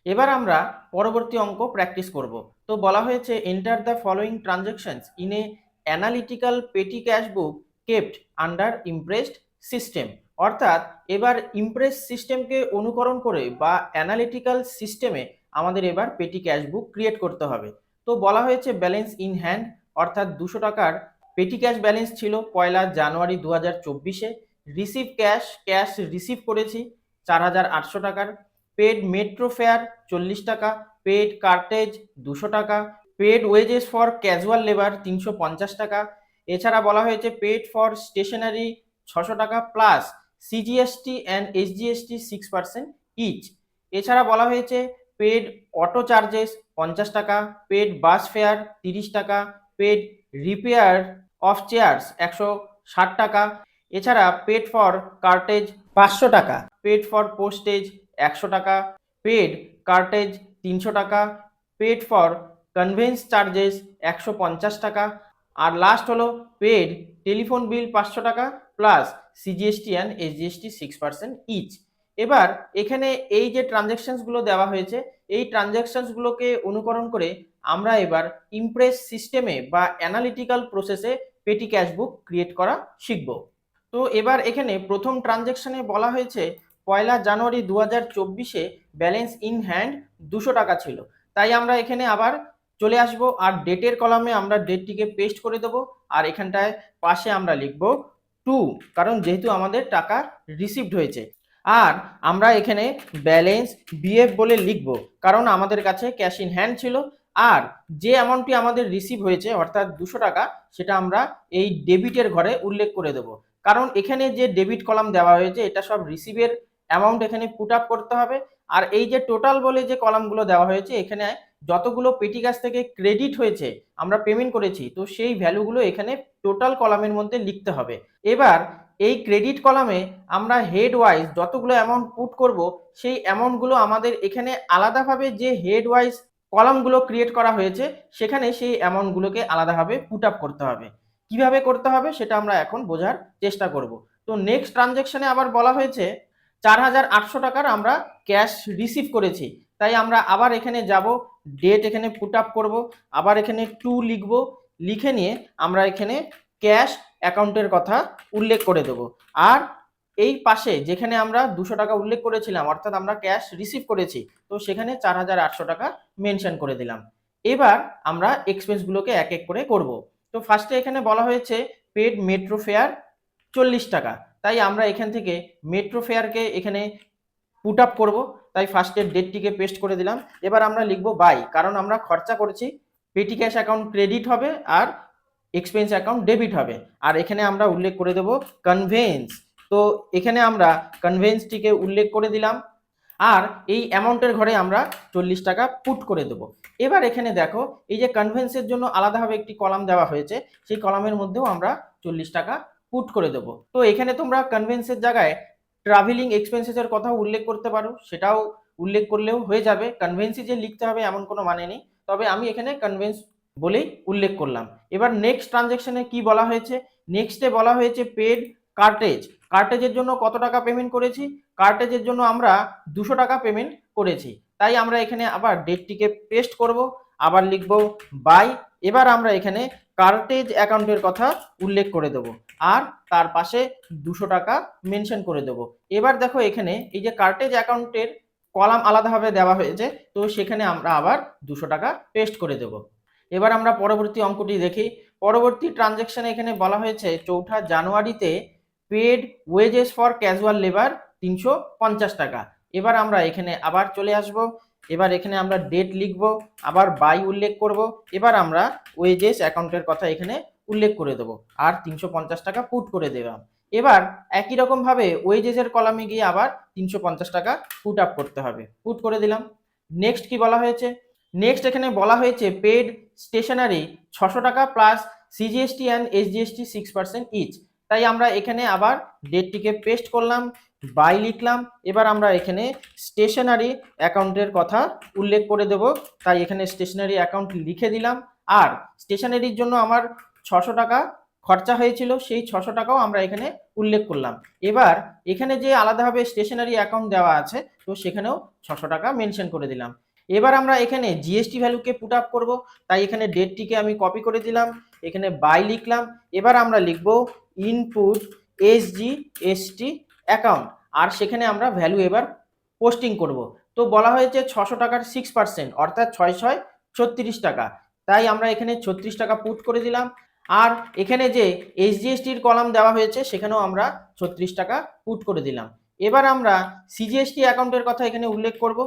Speaker 1: এবার আমরা পরবর্তী অঙ্ক প্র্যাকটিস করব। তো বলা হয়েছে enter the following transactions in a analytical petty cash book kept under impressed system. অর্থাৎ এবার ইমপ্রেস সিস্টেমকে অনুকরণ করে বা অ্যানালিটিক্যাল সিস্টেমে আমাদের এবার পেটি ক্যাশ বুক ক্রিয়েট করতে হবে। তো বলা হয়েছে ব্যালেন্স ইন হ্যান্ড অর্থাৎ 200 টাকার পেটি ক্যাশ ব্যালেন্স ছিল 1 জানুয়ারি 2024-এ। রিসিভ ক্যাশ রিসিভ করেছি 4,800 টাকার। পেড মেট্রো ফেয়ার 40 টাকা, পেড কার্টেজ 200 টাকা, paid wages for casual labour 350 টাকা। এছাড়া বলা হয়েছে পেড ফর স্টেশনারি 600 টাকা plus CGST and SGST 6% each. এছাড়া বলা হয়েছে পেড অটো চার্জেস 50 টাকা, পেড বাস ফেয়ার 30 টাকা, পেড রিপেয়ার অফ চেয়ার্স 160 টাকা। এছাড়া পেড ফর কার্টেজ 500 টাকা, পেড ফর পোস্টেজ 100 টাকা, পেড কার্টেজ 300 টাকা, পেড ফর কনভেন্স চার্জেস 150 টাকা, আর লাস্ট হলো পেড টেলিফোন বিল 500 টাকা plus CGST and SGST 6% each. এবার এখানে এই যে ট্রানজ্যাকশনসগুলো দেওয়া হয়েছে, এই ট্রানজ্যাকশনসগুলোকে অনুকরণ করে আমরা এবার ইমপ্রেস সিস্টেমে বা অ্যানালিটিক্যাল প্রসেসে পেটি ক্যাশ বুক ক্রিয়েট করা শিখব। তো এবার এখানে প্রথম ট্রানজ্যাকশনে বলা হয়েছে 1 জানুয়ারি 2024-এ ব্যালেন্স ইন হ্যান্ড 200 টাকা ছিল। তাই আমরা এখানে আবার চলে আসব আর ডেটের কলামে আমরা ডেটটিকে পেস্ট করে দেব, আর এখানটায় পাশে আমরা লিখব 2, কারণ যেহেতু আমাদের টাকা রিসিভড হয়েছে। আর আমরা এখানে ব্যালেন্স বিএফ বলে লিখব, কারণ আমাদের কাছে ক্যাশ ইন হ্যান্ড ছিল। আর যে অ্যামাউন্টটি আমাদের রিসিভ হয়েছে অর্থাৎ 200 টাকা, সেটা আমরা এই ডেবিটের ঘরে উল্লেখ করে দেব, কারণ এখানে যে ডেবিট কলাম দেওয়া হয়েছে এটা সব রিসিভের অ্যামাউন্ট এখানে পুট আপ করতে হবে। আর এই যে টোটাল বলে যে কলামগুলো দেওয়া হয়েছে, এখানে যতগুলো পেটি ক্যাশ থেকে ক্রেডিট হয়েছে আমরা পেমেন্ট করেছি, তো সেই ভ্যালুগুলো এখানে টোটাল কলামের মধ্যে লিখতে হবে। এবার এই ক্রেডিট কলামে আমরা হেড ওয়াইজ যতগুলো অ্যামাউন্ট পুট করব, সেই অ্যামাউন্টগুলো আমাদের এখানে আলাদাভাবে যে হেড ওয়াইজ কলামগুলো ক্রিয়েট করা হয়েছে সেখানে সেই অ্যামাউন্টগুলোকে আলাদাভাবে পুট আপ করতে হবে। কিভাবে করতে হবে সেটা আমরা এখন বোঝার চেষ্টা করব। তো নেক্সট ট্রানজ্যাকশনে আবার বলা হয়েছে 4,800 টাকার আমরা ক্যাশ রিসিভ করেছি। তাই আমরা আবার এখানে যাব, ডেট এখানে পুট আপ করব, আবার এখানে 2 লিখব, লিখে নিয়ে আমরা এখানে ক্যাশ অ্যাকাউন্টের কথা উল্লেখ করে দেব। আর এই পাশে যেখানে আমরা 200 টাকা উল্লেখ করেছিলাম অর্থাৎ আমরা ক্যাশ রিসিভ করেছি, তো সেখানে 4,800 টাকা মেনশন করে দিলাম। এবার আমরা এক্সপেন্সগুলোকে এক এক করে করব। তো ফার্স্টে এখানে বলা হয়েছে পেড মেট্রো ফেয়ার 40 টাকা, তাই আমরা এখান থেকে মেট্রো ফেয়ারকে এখানে পুট আপ করবো, তাই ফার্স্টের ডেটটিকে পেস্ট করে দিলাম। এবার আমরা লিখবো বাই, কারণ আমরা খরচা করেছি, পেটি ক্যাশ অ্যাকাউন্ট ক্রেডিট হবে আর এক্সপেন্স অ্যাকাউন্ট ডেবিট হবে। আর এখানে আমরা উল্লেখ করে দেবো কনভেন্স, তো এখানে আমরা কনভেন্সটিকে উল্লেখ করে দিলাম। আর এই অ্যামাউন্টের ঘরে আমরা 40 টাকা পুট করে দেবো। এবার এখানে দেখো এই যে কনভেন্সের জন্য আলাদাভাবে একটি কলাম দেওয়া হয়েছে, সেই কলামের মধ্যেও আমরা 40 টাকা পুট করে দেবো। তো এখানে তোমরা কনভেন্সের জায়গায় ট্রাভেলিং এক্সপেন্সেসের কথাও উল্লেখ করতে পারো, সেটাও উল্লেখ করলেও হয়ে যাবে। কনভেন্সই যে লিখতে হবে এমন কোনো মানে নেই, তবে আমি এখানে কনভেন্স বলেই উল্লেখ করলাম। এবার নেক্সট ট্রানজ্যাকশনে কি বলা হয়েছে, নেক্সটে বলা হয়েছে পেড কার্টেজ। কার্টেজের জন্য কত টাকা পেমেন্ট করেছি, কার্টেজের জন্য আমরা 200 টাকা পেমেন্ট করেছি। তাই আমরা এখানে আবার ডেটটিকে পেস্ট করব, আবার লিখব বাই। এবার আমরা এখানে কার্টেজ অ্যাকাউন্টের কথা উল্লেখ করে দেব আর তার পাশে 200 টাকা মেনশন করে দেব। এবার দেখো এখানে এই যে কার্টেজ অ্যাকাউন্টের কলাম আলাদাভাবে দেওয়া হয়েছে, তো সেখানে আমরা আবার 200 টাকা পেস্ট করে দেব। এবার আমরা পরবর্তী অঙ্কটি দেখি। পরবর্তী ট্রানজ্যাকশনে এখানে বলা হয়েছে 4 জানুয়ারিতে paid wages for casual labour 350 টাকা। এবার আমরা এখানে আবার চলে আসব, এবার এখানে আমরা ডেট লিখব, আবার বাই উল্লেখ করব, এবার আমরা ওয়েজেস অ্যাকাউন্টের কথা এখানে উল্লেখ করে দেবো আর 350 টাকা পুট করে দিলাম। এবার একই রকম ভাবে ওয়েজেসের কলামে গিয়ে আবার 350 টাকা পুট আপ করতে হবে, পুট করে দিলাম। নেক্সট কি বলা হয়েছে, নেক্সট এখানে বলা হয়েছে পেড স্টেশনারি 600 টাকা plus CGST and SGST 6% each. তাই আমরা এখানে আবার ডেটটিকে পেস্ট করলাম, বাই লিখলাম, এবার আমরা এখানে স্টেশনারি অ্যাকাউন্টের কথা উল্লেখ করে দেব, তাই এখানে স্টেশনারি অ্যাকাউন্ট লিখে দিলাম। আর স্টেশনারির জন্য আমার 600 টাকা খরচা হয়েছিল, সেই 600 টাকাও আমরা এখানে উল্লেখ করলাম। এবার এখানে যে আলাদাভাবে স্টেশনারি অ্যাকাউন্ট দেওয়া আছে তো সেখানেও 600 টাকা মেনশন করে দিলাম। এবার আমরা এখানে জিএসটি ভ্যালুকে পুট আপ করবো, তাই এখানে ডেটটিকে আমি কপি করে দিলাম, এখানে বাই লিখলাম, এবার আমরা লিখব ইনপুট এসজিএসটি অ্যাকাউন্ট, আর সেখানে আমরা ভ্যালু এবার পোস্টিং করব। তো বলা হয়েছে 600 টাকার 6% অর্থাৎ 6 36 টাকা, তাই আমরা এখানে 36 টাকা পুট করে দিলাম। আর এখানে যে এসজিএসটির কলাম দেওয়া হয়েছে সেখানেও আমরা 36 টাকা পুট করে দিলাম। এবার আমরা সিজিএসটি অ্যাকাউন্টের কথা এখানে উল্লেখ করব,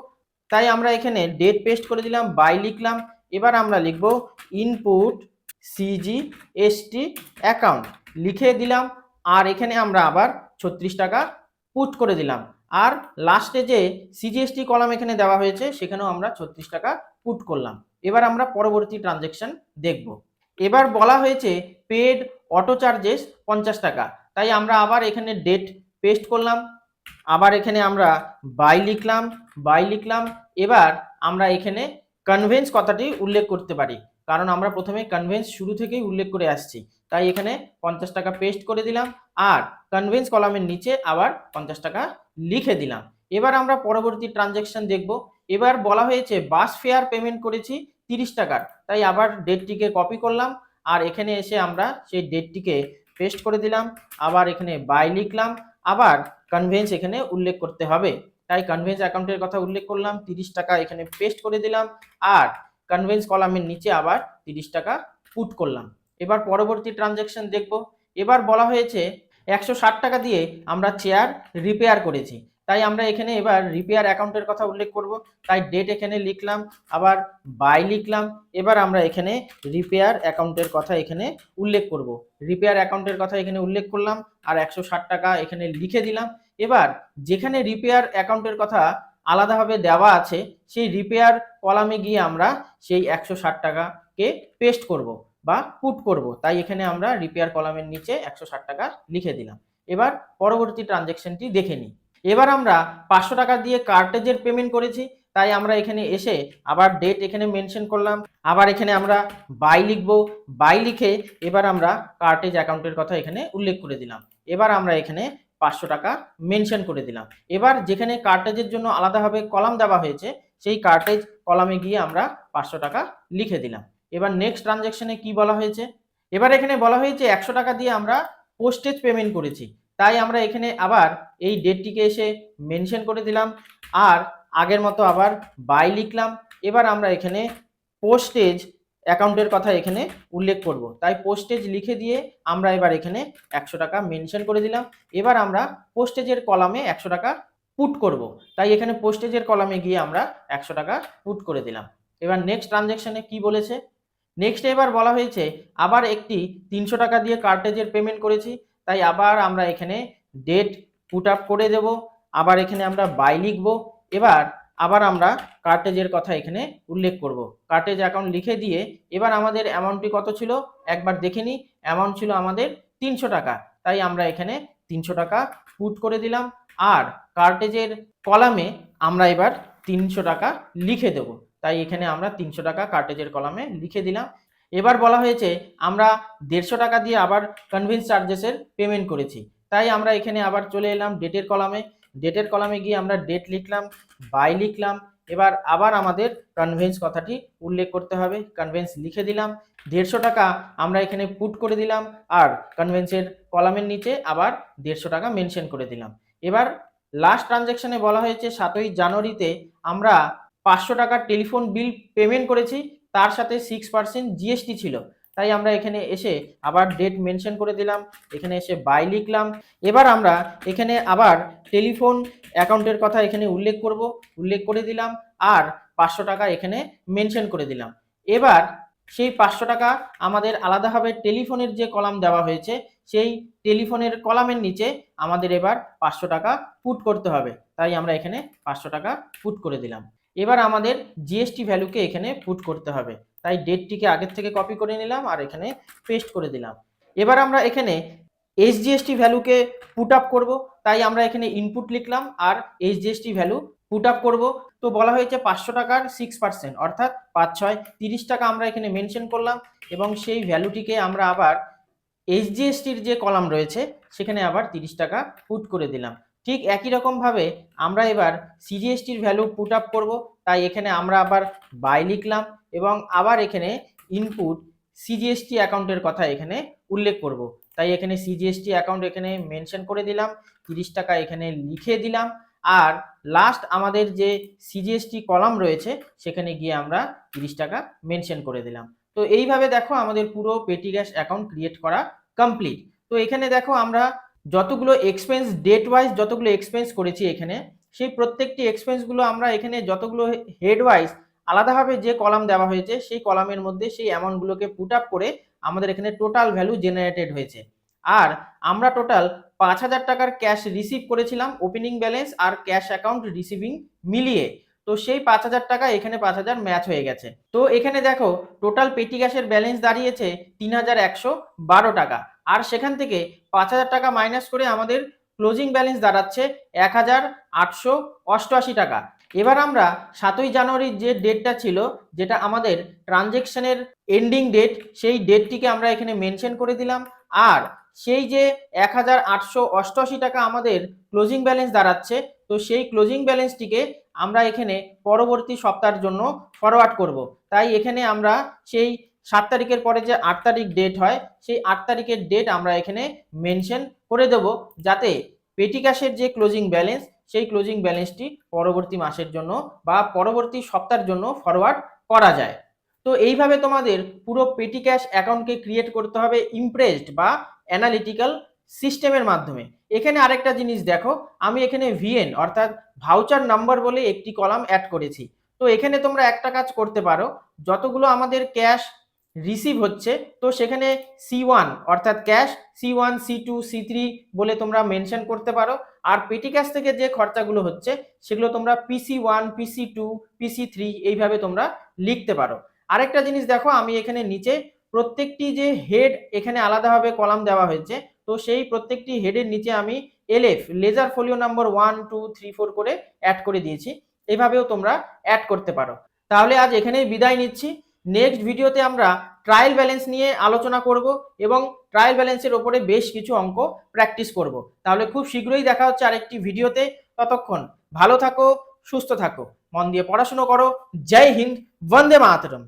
Speaker 1: তাই আমরা এখানে ডেট পেস্ট করে দিলাম, বাই লিখলাম, এবার আমরা লিখব ইনপুট সিজিএসটি অ্যাকাউন্ট লিখে দিলাম, আর এখানে আমরা আবার 36 টাকা পুট করে দিলাম। আর লাস্টে যে সিজিএসটি কলাম এখানে দেওয়া হয়েছে সেখানেও আমরা 36 টাকা পুট করলাম। এবার আমরা পরবর্তী ট্রানজ্যাকশন দেখব। এবার বলা হয়েছে পেড অটো চার্জেস 50 টাকা, তাই আমরা আবার এখানে ডেট পেস্ট করলাম, আবার এখানে আমরা বাই লিখলাম, এবার আমরা এখানে কনভেন্স কথাটি উল্লেখ করতে পারি, কারণ আমরা প্রথমে কনভেন্স শুরু থেকেই উল্লেখ করে আসছি, তাই এখানে 50 টাকা পেস্ট করে দিলাম আর কনভেন্স কলামের নিচে আবার 50 টাকা লিখে দিলাম। এবার আমরা পরবর্তী ট্রানজ্যাকশন দেখব। এবার বলা হয়েছে বাস ফেয়ার পেমেন্ট করেছি 30 টাকার, তাই আবার ডেটটিকে কপি করলাম আর এখানে এসে আমরা সেই ডেটটিকে পেস্ট করে দিলাম, আবার এখানে বাই লিখলাম, আবার কনভেন্স এখানে উল্লেখ করতে হবে, তাই কনভেন্স অ্যাকাউন্টের কথা উল্লেখ করলাম, 30 টাকা এখানে পেস্ট করে দিলাম আর কনভেন্স কলামের নিচে আবার 30 টাকা পুট করলাম। এবার পরবর্তী ট্রানজ্যাকশন দেখব। এবার বলা হয়েছে 160 টাকা দিয়ে আমরা চেয়ার রিপেয়ার করেছি, তাই আমরা এখানে এবার রিপেয়ার অ্যাকাউন্টের কথা উল্লেখ করব, তাই ডেট এখানে লিখলাম, আবার বাই লিখলাম, এবার আমরা এখানে রিপেয়ার অ্যাকাউন্টের কথা এখানে উল্লেখ করব, রিপেয়ার অ্যাকাউন্টের কথা এখানে উল্লেখ করলাম আর 160 টাকা এখানে লিখে দিলাম। এবার যেখানে রিপেয়ার অ্যাকাউন্টের কথা আলাদাভাবে দেওয়া আছে সেই রিপেয়ার কলামে গিয়ে আমরা সেই 160 টাকাকে পেস্ট করব বা পুট করব, তাই এখানে আমরা রিপেয়ার কলামের নিচে 160 টাকা লিখে দিলাম। এবার পরবর্তী ট্রানজ্যাকশনটি দেখে নিই। এবার আমরা 500 টাকা দিয়ে কার্টেজের পেমেন্ট করেছি, তাই আমরা এখানে এসে আবার ডেট এখানে মেনশন করলাম, আবার এখানে আমরা বাই লিখব, বাই লিখে এবার আমরা কার্টেজ অ্যাকাউন্টের কথা এখানে উল্লেখ করে দিলাম। এবার আমরা এখানে 500 টাকা মেনশন করে দিলাম। এবার যেখানে কার্টেজের জন্য আলাদাভাবে কলাম দেওয়া হয়েছে সেই কার্টেজ কলামে গিয়ে আমরা 500 টাকা লিখে দিলাম। এবার নেক্সট ট্রানজ্যাকশনে কি বলা হয়েছে, এবার এখানে বলা হয়েছে 100 টাকা দিয়ে আমরা পোস্টেজ পেমেন্ট করেছি, তাই আমরা এখানে আবার এই ডেটটিকে এসে মেনশন করে দিলাম আর আগের মতো আবার বাই লিখলাম। এবার আমরা এখানে পোস্টেজ অ্যাকাউন্টের কথা এখানে উল্লেখ করব, তাই পোস্টেজ লিখে দিয়ে আমরা এবার এখানে 100 টাকা মেনশন করে দিলাম। এবার আমরা পোস্টেজের কলামে 100 টাকা পুট করব, তাই এখানে পোস্টেজের কলামে গিয়ে আমরা 100 টাকা পুট করে দিলাম। এবার নেক্সট ট্রানজ্যাকশনে কি বলেছে, নেক্সট এবার বলা হয়েছে আবার একটি 300 টাকা দিয়ে কার্টেজের পেমেন্ট করেছি, তাই আবার আমরা এখানে ডেট পুট আপ করে দেব, আবার এখানে আমরা বাই লিখব, এবার আবার আমরা কার্টেজের কথা এখানে উল্লেখ করব, কার্টেজ অ্যাকাউন্ট লিখে দিয়ে এবার আমাদের অ্যামাউন্টটি কত ছিল একবার দেখে নিই। অ্যামাউন্ট ছিল আমাদের 300 টাকা, তাই আমরা এখানে 300 টাকা পুট করে দিলাম আর কার্টেজের কলামে আমরা এবার 300 টাকা লিখে দেব, তাই এখানে আমরা 300 টাকা কার্টেজের কলামে লিখে দিলাম। এবার বলা হয়েছে আমরা 150 টাকা দিয়ে আবার কনভেন্স চার্জেসের পেমেন্ট করেছি, তাই আমরা এখানে আবার চলে এলাম ডেটের কলামে, ডেটের কলামে গিয়ে আমরা ডেট লিখলাম, বাই লিখলাম, এবার আবার আমাদের কনভেন্স কথাটি উল্লেখ করতে হবে, কনভেন্স লিখে দিলাম, 150 টাকা আমরা এখানে পুট করে দিলাম আর কনভেন্সের কলামের নিচে আবার 150 টাকা মেনশন করে দিলাম। এবার লাস্ট ট্রানজ্যাকশনে বলা হয়েছে 7ই জানুয়ারিতে আমরা 500 টাকার টেলিফোন বিল পেমেন্ট করেছি, তার সাথে 6% জিএসটি ছিল, তাই আমরা এখানে এসে আবার ডেট মেনশন করে দিলাম, এখানে এসে বাই লিখলাম। এবার আমরা এখানে আবার টেলিফোন অ্যাকাউন্টের কথা এখানে উল্লেখ করে দিলাম, আর 500 টাকা এখানে মেনশন করে দিলাম। এবার সেই 500 টাকা আমাদের আলাদাভাবে টেলিফোনের যে কলাম দেওয়া হয়েছে সেই টেলিফোনের কলামের নিচে আমাদের এবার 500 টাকা পুট করতে হবে, তাই আমরা এখানে 500 টাকা পুট করে দিলাম। এবার আমাদের জিএসটি ভ্যালুকে এখানে পুট করতে হবে, তাই ডেটটিকে আগের থেকে কপি করে নিলাম আর এখানে পেস্ট করে দিলাম। এবার আমরা এখানে এসজিএসটি ভ্যালুকে পুট আপ করবো, তাই আমরা এখানে ইনপুট লিখলাম আর এসজিএসটি ভ্যালু পুট আপ করবো। তো বলা হয়েছে 500 টাকার 6%, অর্থাৎ 5 6 30 টাকা আমরা এখানে মেনশন করলাম এবং সেই ভ্যালুটিকে আমরা আবার এইচজিএসটির যে কলাম রয়েছে সেখানে আবার 30 টাকা পুট করে দিলাম। ঠিক একই রকমভাবে আমরা এবার সিজিএসটির ভ্যালু পুট আপ করবো, তাই এখানে আমরা আবার বাই লিখলাম এবং আবার এখানে ইনপুট সিজিএসটি অ্যাকাউন্টের কথা এখানে উল্লেখ করব, তাই এখানে সিজিএসটি অ্যাকাউন্ট এখানে মেনশন করে দিলাম, 30 টাকা এখানে লিখে দিলাম, আর লাস্ট আমাদের যে সিজিএসটি কলাম রয়েছে সেখানে গিয়ে আমরা 30 টাকা মেনশন করে দিলাম। তো এইভাবে দেখো আমাদের পুরো পেটি গ্যাস অ্যাকাউন্ট ক্রিয়েট করা কমপ্লিট। তো এখানে দেখো আমরা যতগুলো এক্সপেন্স ডেট ওয়াইজ যতগুলো এক্সপেন্স করেছি এখানে, সেই প্রত্যেকটি এক্সপেন্সগুলো আমরা এখানে যতগুলো হেড ওয়াইজ আলাদাভাবে যে কলাম দেওয়া হয়েছে সেই কলামের মধ্যে সেই অ্যামাউন্টগুলোকে পুট আপ করে আমাদের এখানে টোটাল ভ্যালু জেনারেটেড হয়েছে। আর আমরা টোটাল 5,000 টাকার ক্যাশ রিসিভ করেছিলাম, ওপেনিং ব্যালেন্স আর ক্যাশ অ্যাকাউন্ট রিসিভিং মিলিয়ে। তো সেই 5,000 টাকা এখানে 5,000 ম্যাচ হয়ে গেছে। তো এখানে দেখো টোটাল পেটি গ্যাসের ব্যালেন্স দাঁড়িয়েছে 3,112 টাকা, আর সেখান থেকে 5,000 টাকা মাইনাস করে আমাদের ক্লোজিং ব্যালেন্স দাঁড়াচ্ছে 1,888 টাকা। এবার আমরা 7ই জানুয়ারির যে ডেটটা ছিল, যেটা আমাদের ট্রানজেকশনের এন্ডিং ডেট, সেই ডেটটিকে আমরা এখানে মেনশন করে দিলাম, আর সেই যে 1,888 টাকা আমাদের ক্লোজিং ব্যালেন্স দাঁড়াচ্ছে, তো সেই ক্লোজিং ব্যালেন্সটিকে আমরা এখানে পরবর্তী সপ্তাহের জন্য ফরওয়ার্ড করব। তাই এখানে আমরা সেই 7 তারিখের পরে যে 8 তারিখ ডেট হয় সেই 8 তারিখের ডেট আমরা এখানে মেনশন করে দেব, যাতে পেটি ক্যাশের যে ক্লোজিং ব্যালেন্স সেই ক্লোজিং ব্যালেন্সটি পরবর্তী মাসের জন্য বা পরবর্তী সপ্তাহের জন্য ফরওয়ার্ড করা যায়। তো এইভাবে তোমাদের পুরো পেটি ক্যাশ অ্যাকাউন্টকে ক্রিয়েট করতে হবে ইমপ্রেসড বা অ্যানালিটিক্যাল সিস্টেমের মাধ্যমে। এখানে আরেকটা জিনিস দেখো, আমি এখানে ভিএন অর্থাৎ ভাউচার নাম্বার বলে একটি কলাম অ্যাড করেছি। তো এখানে তোমরা একটা কাজ করতে পারো, যতগুলো আমাদের ক্যাশ রিসিভ হচ্ছে তো সেখানে C1 অর্থাৎ ক্যাশ C1 C2 C3 বলে তোমরা মেনশন করতে পারো, আর পেটি ক্যাশ থেকে যে খরচাগুলো হচ্ছে সেগুলো তোমরা PC1 PC2 PC3 এইভাবে তোমরা লিখতে পারো। আরেকটা জিনিস দেখো, আমি এখানে নিচে প্রত্যেকটি যে হেড এখানে আলাদাভাবে কলাম দেওয়া হয়েছে, তো সেই প্রত্যেকটি হেডের নিচে আমি LF লেজার ফোলিও নাম্বার 1 2 3 4 করে অ্যাড করে দিয়েছি। এভাবেও তোমরা অ্যাড করতে পারো। তাহলে আজ এখানেই বিদায় নিচ্ছি। নেক্সট ভিডিওতে আমরা ট্রায়াল ব্যালেন্স নিয়ে আলোচনা করব এবং ট্রায়াল ব্যালেন্সের ওপরে বেশ কিছু অঙ্ক প্র্যাকটিস করব। তাহলে খুব শীঘ্রই দেখা হচ্ছে আরেকটি ভিডিওতে। ততক্ষণ ভালো থাকো, সুস্থ থাকো, মন দিয়ে পড়াশোনা করো। জয় হিন্দ, বন্দে মাতরম।